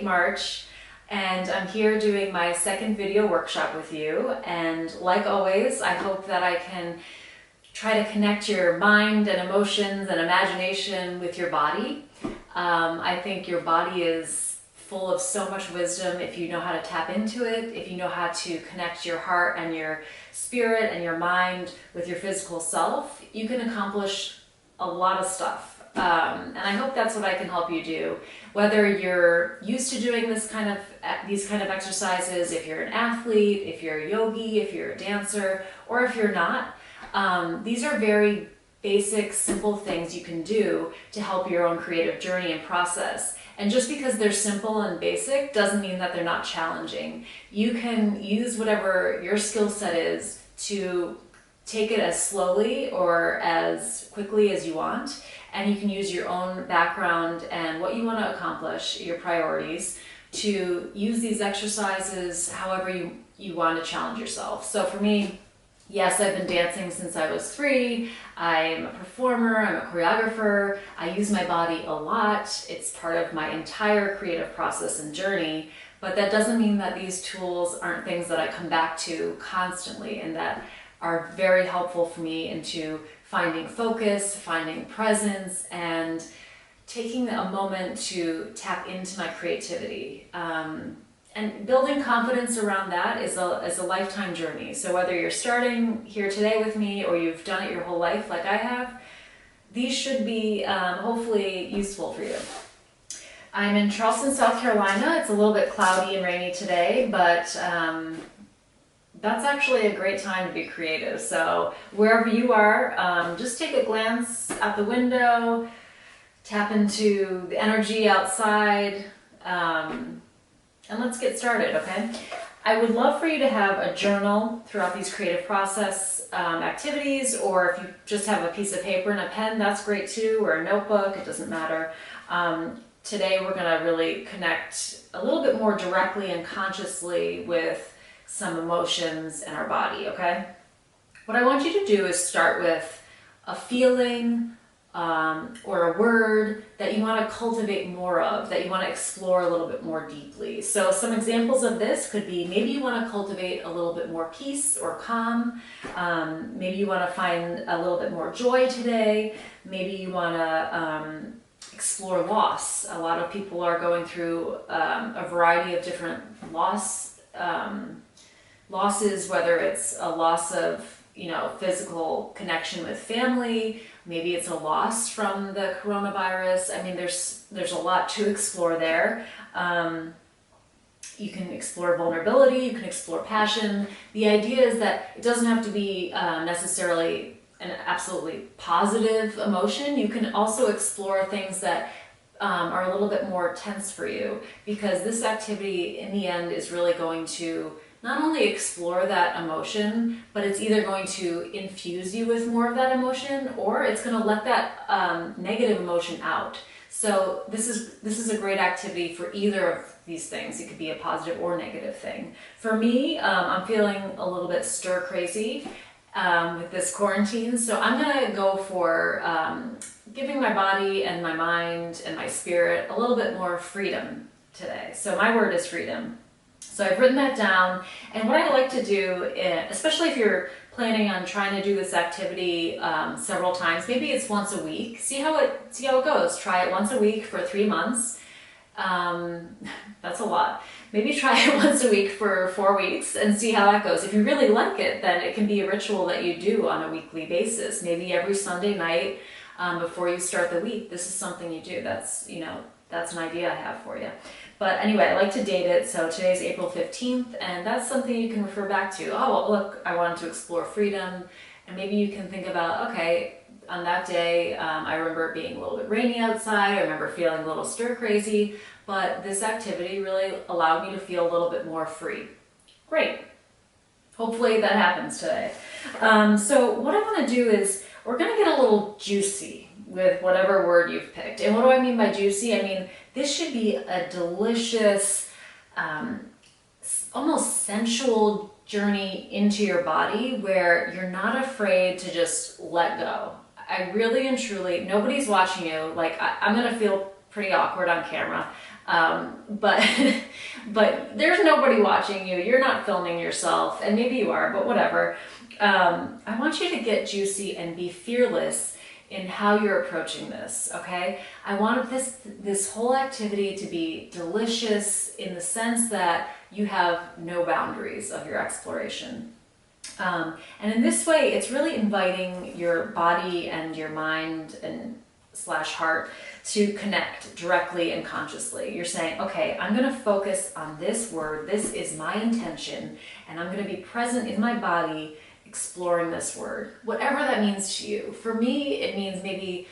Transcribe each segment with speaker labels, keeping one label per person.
Speaker 1: late March, and I'm here doing my second video workshop with you. And like always, I hope that I can try to connect your mind and emotions and imagination with your body. I think your body is full of so much wisdom if you know how to tap into it, if you know how to connect your heart and your spirit and your mind with your physical self. You can accomplish a lot of stuff. And I hope that's what I can help you do. Whether you're used to doing these kind of exercises, if you're an athlete, if you're a yogi, if you're a dancer, or if you're not, these are very basic, simple things you can do to help your own creative journey and process. And just because they're simple and basic doesn't mean that they're not challenging. You can use whatever your skill set is to take it as slowly or as quickly as you want. And you can use your own background and what you want to accomplish, your priorities, to use these exercises however you want to challenge yourself. So for me, yes, I've been dancing since I was 3. I'm a performer, I'm a choreographer. I use my body a lot. It's part of my entire creative process and journey. But that doesn't mean that these tools aren't things that I come back to constantly and that are very helpful for me into finding focus, finding presence, and taking a moment to tap into my creativity. And building confidence around that is a lifetime journey. So whether you're starting here today with me or you've done it your whole life like I have, these should be hopefully useful for you. I'm in Charleston, South Carolina. It's a little bit cloudy and rainy today, but that's actually a great time to be creative. So wherever you are, just take a glance out the window, tap into the energy outside, and let's get started, okay? I would love for you to have a journal throughout these creative process activities, or if you just have a piece of paper and a pen, that's great too, or a notebook, it doesn't matter. Today we're gonna really connect a little bit more directly and consciously with some emotions in our body, okay? What I want you to do is start with a feeling or a word that you want to cultivate more of, that you want to explore a little bit more deeply. So some examples of this could be maybe you want to cultivate a little bit more peace or calm. Maybe you want to find a little bit more joy today. Maybe you want to explore loss. A lot of people are going through a variety of different losses, whether it's a loss of physical connection with family, maybe it's a loss from the coronavirus. I mean, there's a lot to explore there. You can explore vulnerability, you can explore passion. The idea is that it doesn't have to be necessarily an absolutely positive emotion. You can also explore things that are a little bit more tense for you, because this activity in the end is really going to not only explore that emotion, but it's either going to infuse you with more of that emotion, or it's going to let that negative emotion out. So this is a great activity for either of these things. It could be a positive or negative thing. For me, I'm feeling a little bit stir crazy with this quarantine, so I'm going to go for giving my body and my mind and my spirit a little bit more freedom today. So my word is freedom. So I've written that down, and what I like to do, especially if you're planning on trying to do this activity several times, maybe it's once a week. See how it goes. Try it once a week for 3 months. That's a lot. Maybe try it once a week for 4 weeks and see how that goes. If you really like it, then it can be a ritual that you do on a weekly basis. Maybe every Sunday night before you start the week, this is something you do. That's an idea I have for you. But anyway, I like to date it, so today's April 15th, and that's something you can refer back to. Oh, well, look, I wanted to explore freedom, and maybe you can think about, okay, on that day, I remember it being a little bit rainy outside, I remember feeling a little stir crazy, but this activity really allowed me to feel a little bit more free. Great. Hopefully that happens today. So what I want to do is, we're going to get a little juicy with whatever word you've picked. And what do I mean by juicy? I mean, this should be a delicious, almost sensual journey into your body where you're not afraid to just let go. I really and truly, nobody's watching you. Like, I'm going to feel pretty awkward on camera. But but there's nobody watching you. You're not filming yourself, and maybe you are, but whatever. I want you to get juicy and be fearless in how you're approaching this, okay? I want this whole activity to be delicious in the sense that you have no boundaries of your exploration. And in this way, it's really inviting your body and your mind and slash heart to connect directly and consciously. You're saying, okay, I'm going to focus on this word. This is my intention, and I'm going to be present in my body exploring this word, whatever that means to you. For me, it means maybe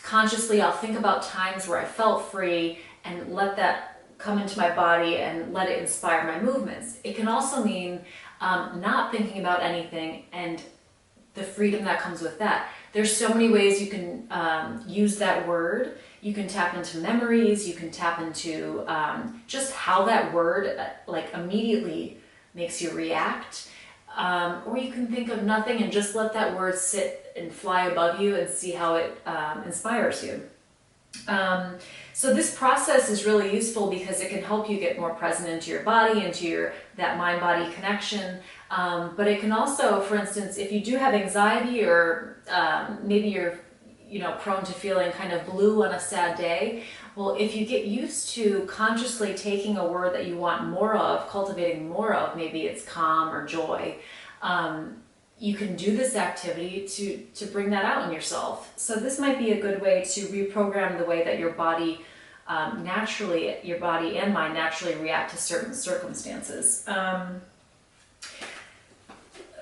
Speaker 1: consciously I'll think about times where I felt free and let that come into my body and let it inspire my movements. It can also mean not thinking about anything and the freedom that comes with that. There's so many ways you can use that word. You can tap into memories, you can tap into just how that word like immediately makes you react. Or you can think of nothing and just let that word sit and fly above you and see how it inspires you. So this process is really useful because it can help you get more present into your body, into that mind-body connection. But it can also, for instance, if you do have anxiety or maybe you're prone to feeling kind of blue on a sad day, well, if you get used to consciously taking a word that you want more of, cultivating more of, maybe it's calm or joy, you can do this activity to bring that out in yourself. So this might be a good way to reprogram the way that your body your body and mind naturally react to certain circumstances.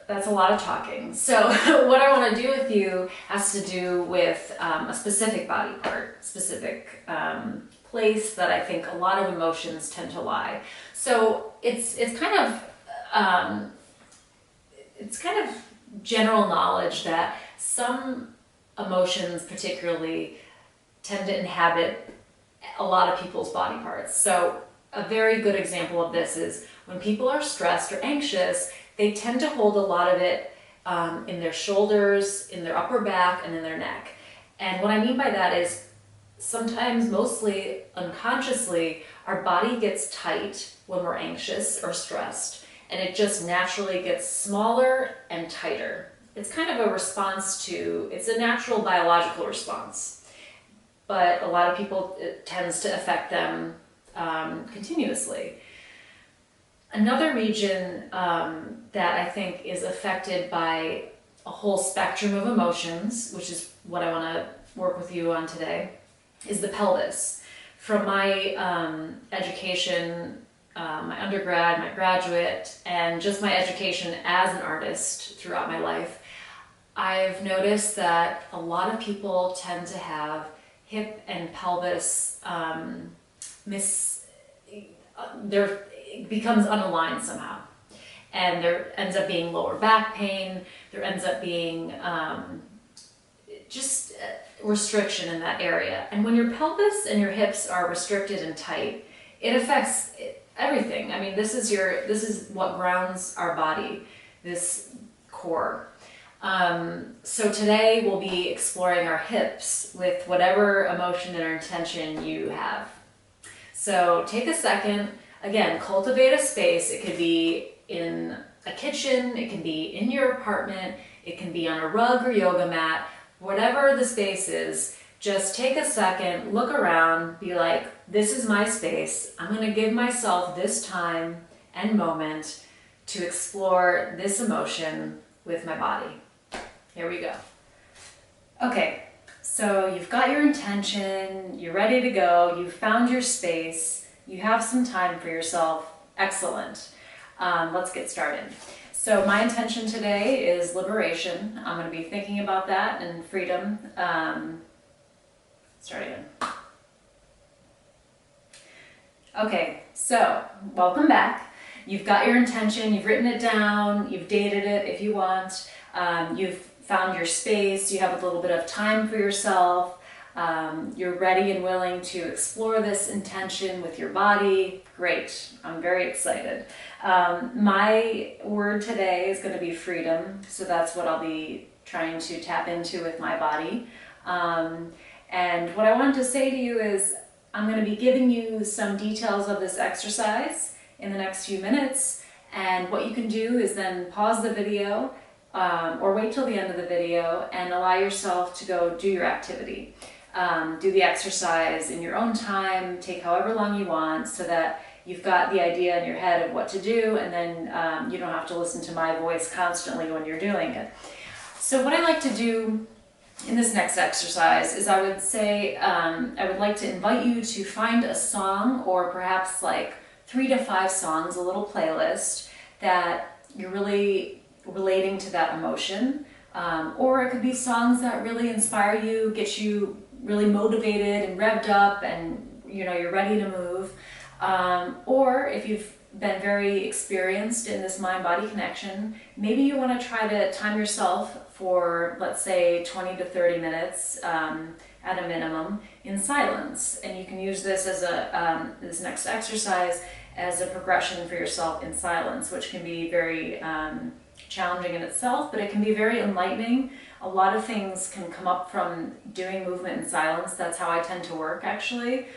Speaker 1: That's a lot of talking. So what I want to do with you has to do with a specific body part, specific place that I think a lot of emotions tend to lie. So it's kind of general knowledge that some emotions particularly tend to inhabit a lot of people's body parts. So a very good example of this is when people are stressed or anxious, they tend to hold a lot of it in their shoulders, in their upper back, and in their neck. And what I mean by that is sometimes, mostly unconsciously, our body gets tight when we're anxious or stressed, and it just naturally gets smaller and tighter. It's kind of a response it's a natural biological response, but a lot of people, it tends to affect them continuously. Another region that I think is affected by a whole spectrum of emotions, which is what I want to work with you on today, is the pelvis. From my education, my undergrad, my graduate, and just my education as an artist throughout my life, I've noticed that a lot of people tend to have hip and pelvis it becomes unaligned somehow. And there ends up being lower back pain, there ends up being just restriction in that area. And when your pelvis and your hips are restricted and tight, it affects everything. I mean, this is what grounds our body, this core. So today we'll be exploring our hips with whatever emotion or intention you have. So take a second, again, cultivate a space. It could be in a kitchen, it can be in your apartment, it can be on a rug or yoga mat, whatever the space is. Just take a second, look around, be like, this is my space. I'm going to give myself this time and moment to explore this emotion with my body. Here we go. Okay, so you've got your intention, you're ready to go, you've found your space, you have some time for yourself. Excellent. Let's get started. So my intention today is liberation. I'm going to be thinking about that and freedom. Start again. Okay, so welcome back. You've got your intention, you've written it down, you've dated it if you want, you've found your space, you have a little bit of time for yourself, you're ready and willing to explore this intention with your body. Great, I'm very excited. My word today is going to be freedom, so that's what I'll be trying to tap into with my body. And what I wanted to say to you is I'm going to be giving you some details of this exercise in the next few minutes, and what you can do is then pause the video or wait till the end of the video and allow yourself to go do your activity. Do the exercise in your own time, take however long you want, so that you've got the idea in your head of what to do, and then you don't have to listen to my voice constantly when you're doing it. So what I like to do in this next exercise is I would say I would like to invite you to find a song, or perhaps like 3 to 5 songs, a little playlist that you're really relating to that emotion. Or it could be songs that really inspire you, get you really motivated and revved up, and you're ready to move. Or if you've been very experienced in this mind-body connection, maybe you want to try to time yourself for, let's say, 20 to 30 minutes at a minimum in silence. And you can use this as this next exercise as a progression for yourself in silence, which can be very challenging in itself, but it can be very enlightening. A lot of things can come up from doing movement in silence. That's how I tend to work, actually.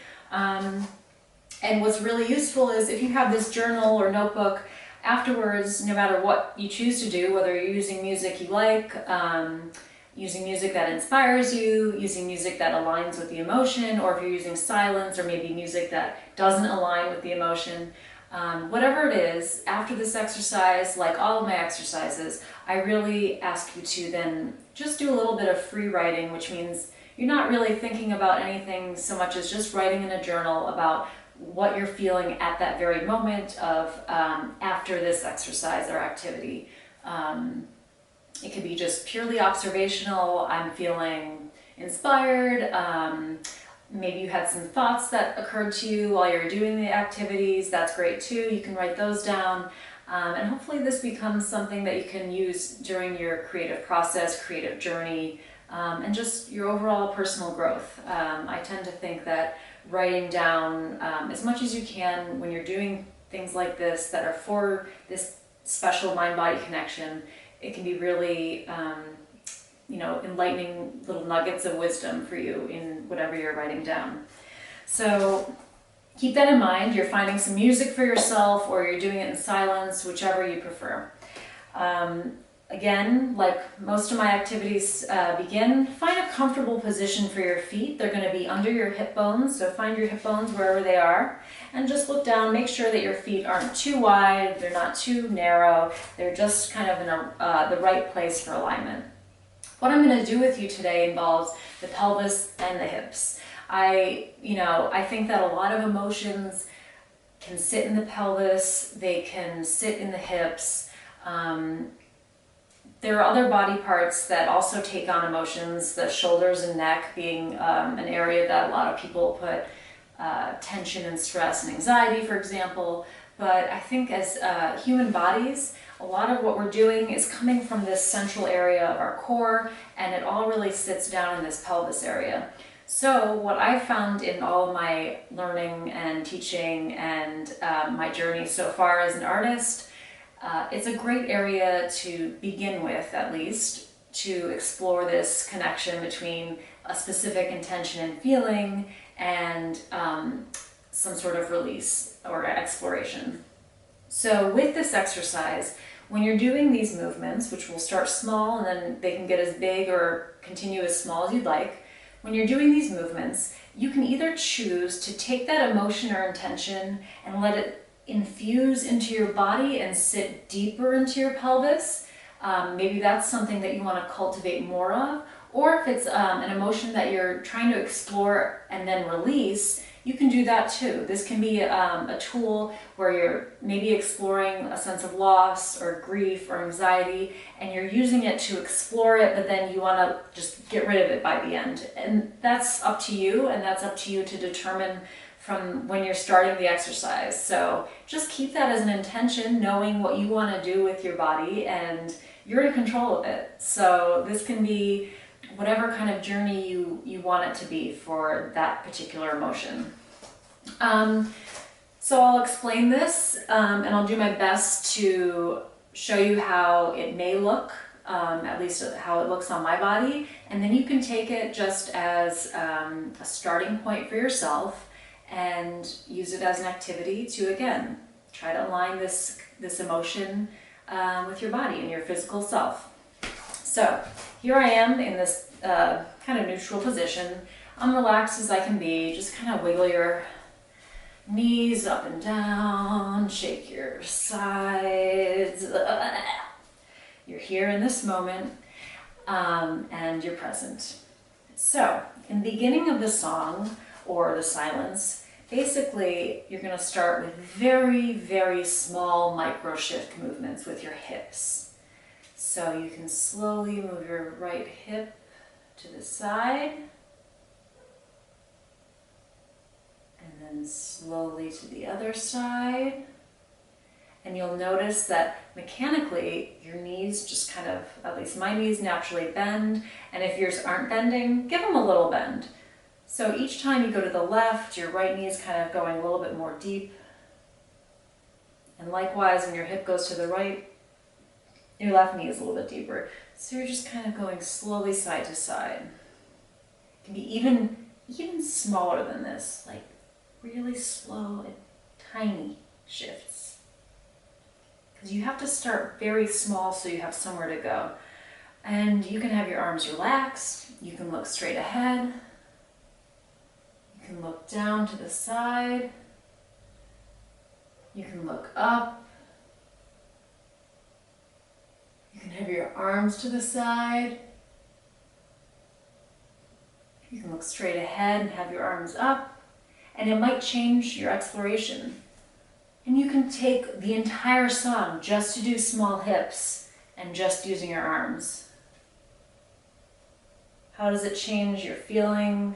Speaker 1: And what's really useful is if you have this journal or notebook, afterwards, no matter what you choose to do, whether you're using music you like, using music that inspires you, using music that aligns with the emotion, or if you're using silence or maybe music that doesn't align with the emotion, whatever it is, after this exercise, like all of my exercises, I really ask you to then just do a little bit of free writing, which means you're not really thinking about anything so much as just writing in a journal about what you're feeling at that very moment of after this exercise or activity. It could be just purely observational. I'm feeling inspired. Maybe you had some thoughts that occurred to you while you're doing the activities. That's great too. You can write those down. And hopefully this becomes something that you can use during your creative process, creative journey, and just your overall personal growth. I tend to think that writing down as much as you can when you're doing things like this that are for this special mind-body connection, it can be really enlightening little nuggets of wisdom for you in whatever you're writing down. So keep that in mind. You're finding some music for yourself, or you're doing it in silence, whichever you prefer. Again, like most of my activities begin, find a comfortable position for your feet. They're going to be under your hip bones, so find your hip bones wherever they are, and just look down. Make sure that your feet aren't too wide, they're not too narrow, they're just kind of in the right place for alignment. What I'm going to do with you today involves the pelvis and the hips. I think that a lot of emotions can sit in the pelvis, they can sit in the hips. There are other body parts that also take on emotions, the shoulders and neck being an area that a lot of people put tension and stress and anxiety, for example. But I think as human bodies, a lot of what we're doing is coming from this central area of our core, and it all really sits down in this pelvis area. So what I've found in all of my learning and teaching and my journey so far as an artist, it's a great area to begin with, at least, to explore this connection between a specific intention and feeling and some sort of release or exploration. So with this exercise, when you're doing these movements, which will start small and then they can get as big or continue as small as you'd like, when you're doing these movements, you can either choose to take that emotion or intention and let it infuse into your body and sit deeper into your pelvis. Maybe that's something that you want to cultivate more of. Or if it's an emotion that you're trying to explore and then release, you can do that too. This can be a tool where you're maybe exploring a sense of loss or grief or anxiety, and you're using it to explore it, but then you want to just get rid of it by the end. And that's up to you, and that's up to you to determine from when you're starting the exercise. So just keep that as an intention, knowing what you want to do with your body, and you're in control of it. So this can be whatever kind of journey you want it to be for that particular emotion. So I'll explain this and I'll do my best to show you how it may look, at least how it looks on my body, and then you can take it just as a starting point for yourself and use it as an activity to, again, try to align this emotion with your body and your physical self. So here I am in this kind of neutral position. I'm relaxed as I can be. Just kind of wiggle your knees up and down, shake your sides. You're here in this moment, and you're present. So in the beginning of the song or the silence, basically you're going to start with very, very small micro shift movements with your hips. So you can slowly move your right hip to the side, and then slowly to the other side. And you'll notice that mechanically your knees just kind of, at least my knees naturally bend, and if yours aren't bending, give them a little bend. So each time you go to the left, your right knee is kind of going a little bit more deep. And likewise, when your hip goes to the right, your left knee is a little bit deeper. So you're just kind of going slowly side to side. It can be even smaller than this, like really slow and tiny shifts. Because you have to start very small so you have somewhere to go. And you can have your arms relaxed, you can look straight ahead, you can look down to the side, you can look up, you can have your arms to the side, you can look straight ahead and have your arms up, and it might change your exploration. And you can take the entire song just to do small hips and just using your arms. How does it change your feeling?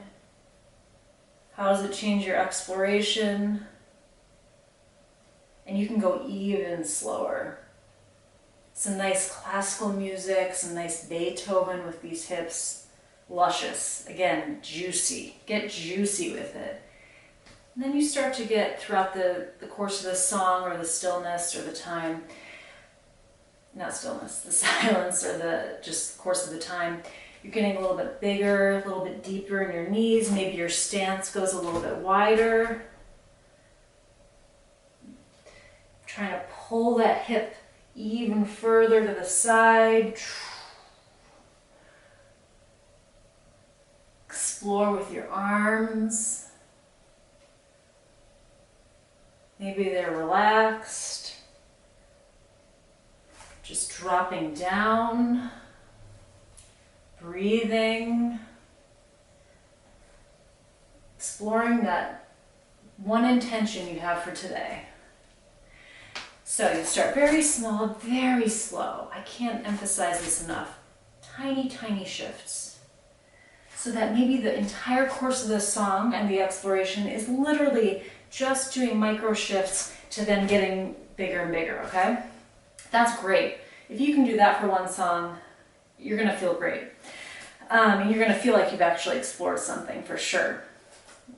Speaker 1: How does it change your exploration? And you can go even slower. Some nice classical music, some nice Beethoven with these hips. Luscious, again, juicy. Get juicy with it. And then you start to get, throughout the course of the song or the stillness or the time, not stillness, the silence or the just course of the time, you're getting a little bit bigger, a little bit deeper in your knees. Maybe your stance goes a little bit wider. Trying to pull that hip even further to the side. Explore with your arms. Maybe they're relaxed, just dropping down, breathing, exploring that one intention you have for today. So you start very small, very slow. I can't emphasize this enough. Tiny, tiny shifts. So that maybe the entire course of the song and the exploration is literally just doing micro shifts to then getting bigger and bigger, okay? That's great. If you can do that for one song, you're gonna feel great. And you're gonna feel like you've actually explored something for sure.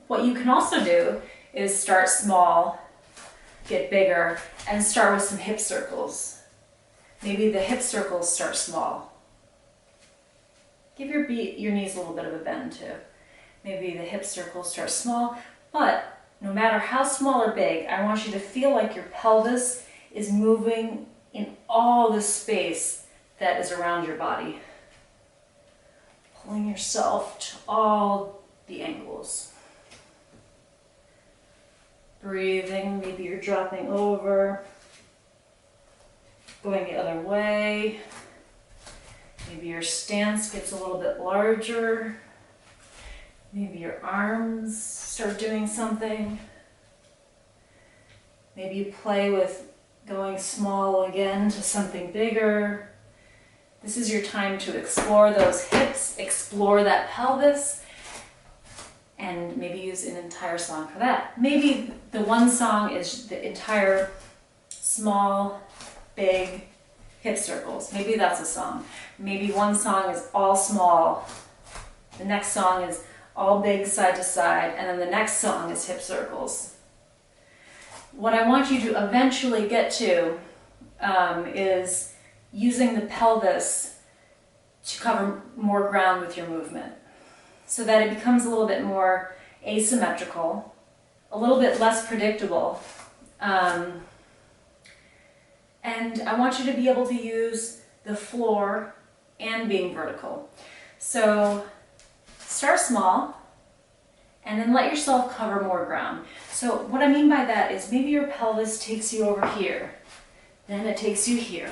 Speaker 1: What you can also do is start small, get bigger, and start with some hip circles. Maybe the hip circles start small. Give your knees a little bit of a bend too. Maybe the hip circles start small, but no matter how small or big, I want you to feel like your pelvis is moving in all the space that is around your body. Pulling yourself to all the angles. Breathing, maybe you're dropping over, going the other way. Maybe your stance gets a little bit larger. Maybe your arms start doing something. Maybe you play with going small again to something bigger. This is your time to explore those hips, explore that pelvis, and maybe use an entire song for that. Maybe the one song is the entire small, big hip circles. Maybe that's a song. Maybe one song is all small. The next song is all big side to side, and then the next song is hip circles. What I want you to eventually get to is using the pelvis to cover more ground with your movement so that it becomes a little bit more asymmetrical, a little bit less predictable. And I want you to be able to use the floor and being vertical. So start small and then let yourself cover more ground. So what I mean by that is maybe your pelvis takes you over here, then it takes you here,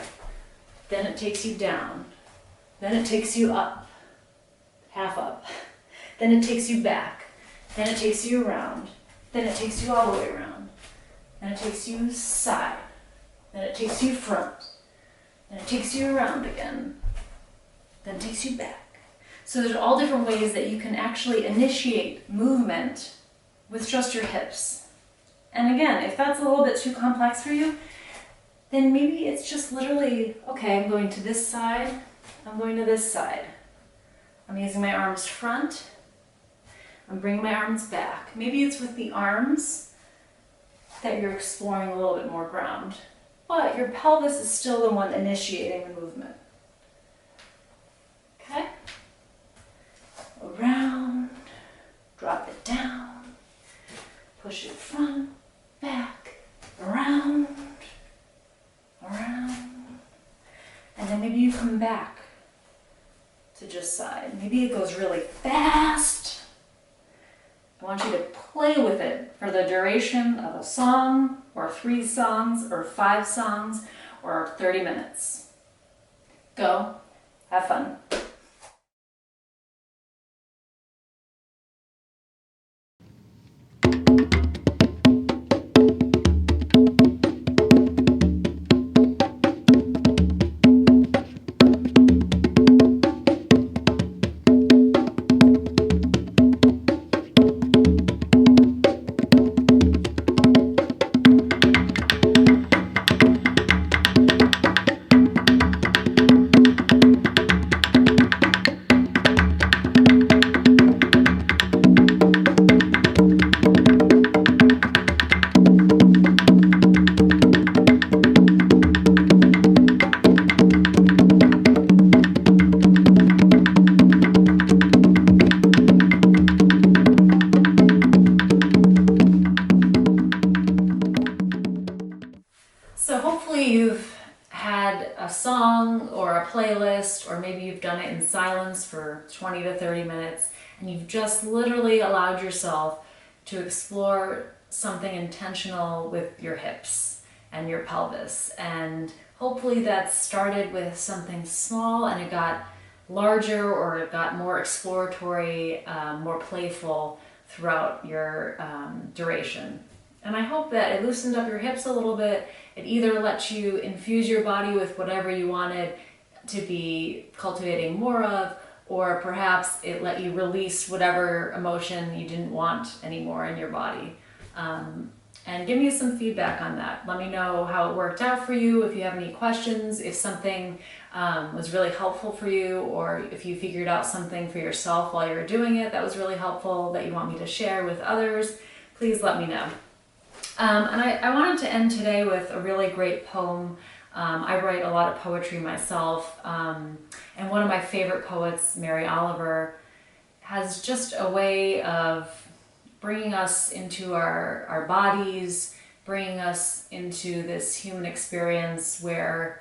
Speaker 1: then it takes you down, then it takes you up, half up, then it takes you back, then it takes you around, then it takes you all the way around, then it takes you side, then it takes you front, then it takes you around again, then it takes you back. So there's all different ways that you can actually initiate movement with just your hips. And again, if that's a little bit too complex for you, then maybe it's just literally, okay, I'm going to this side, I'm going to this side. I'm using my arms front, I'm bringing my arms back. Maybe it's with the arms that you're exploring a little bit more ground, but your pelvis is still the one initiating the movement. Okay? Around, drop it down, push it front, back, around, and then maybe you come back to just side. Maybe it goes really fast. I want you to play with it for the duration of a song, or 3 songs, or 5 songs, or 30 minutes. Go, have fun. So hopefully you've had a song or a playlist, or maybe you've done it in silence for 20 to 30 minutes, and you've just literally allowed yourself to explore something intentional with your hips and your pelvis. And hopefully that started with something small and it got larger, or it got more exploratory, more playful throughout your duration. And I hope that it loosened up your hips a little bit. It either lets you infuse your body with whatever you wanted to be cultivating more of, or perhaps it let you release whatever emotion you didn't want anymore in your body. And give me some feedback on that. Let me know how it worked out for you, if you have any questions, if something was really helpful for you, or if you figured out something for yourself while you were doing it that was really helpful that you want me to share with others, please let me know. And I wanted to end today with a really great poem. I write a lot of poetry myself, and one of my favorite poets, Mary Oliver, has just a way of bringing us into our bodies, bringing us into this human experience where,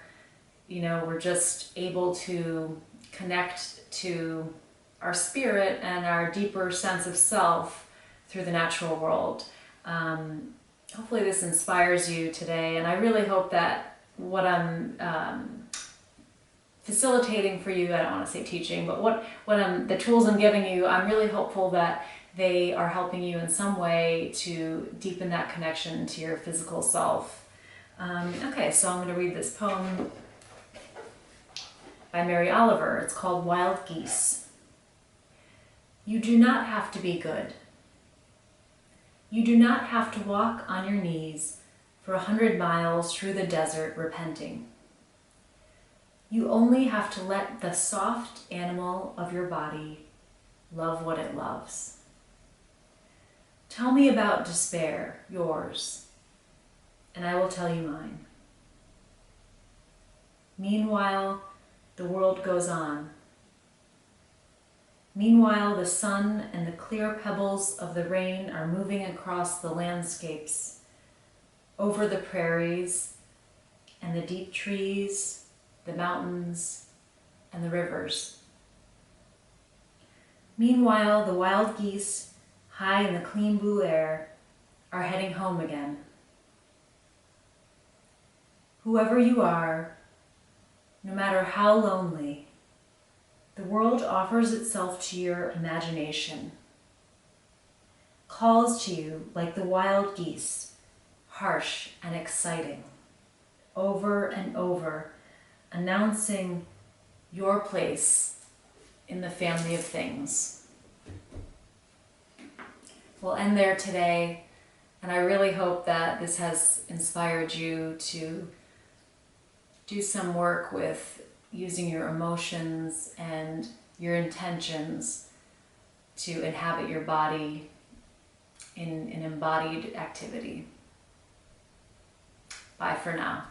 Speaker 1: you know, we're just able to connect to our spirit and our deeper sense of self through the natural world. Hopefully this inspires you today, and I really hope that what I'm facilitating for you, I don't want to say teaching, but the tools I'm giving you, I'm really hopeful that they are helping you in some way to deepen that connection to your physical self. Okay, so I'm going to read this poem by Mary Oliver. It's called Wild Geese. You do not have to be good. You do not have to walk on your knees for 100 miles through the desert repenting. You only have to let the soft animal of your body love what it loves. Tell me about despair, yours, and I will tell you mine. Meanwhile, the world goes on. Meanwhile, the sun and the clear pebbles of the rain are moving across the landscapes, over the prairies and the deep trees, the mountains and the rivers. Meanwhile, the wild geese, high in the clean blue air, are heading home again. Whoever you are, no matter how lonely, the world offers itself to your imagination, calls to you like the wild geese, harsh and exciting, over and over, announcing your place in the family of things. We'll end there today, and I really hope that this has inspired you to do some work with using your emotions and your intentions to inhabit your body in an embodied activity. Bye for now.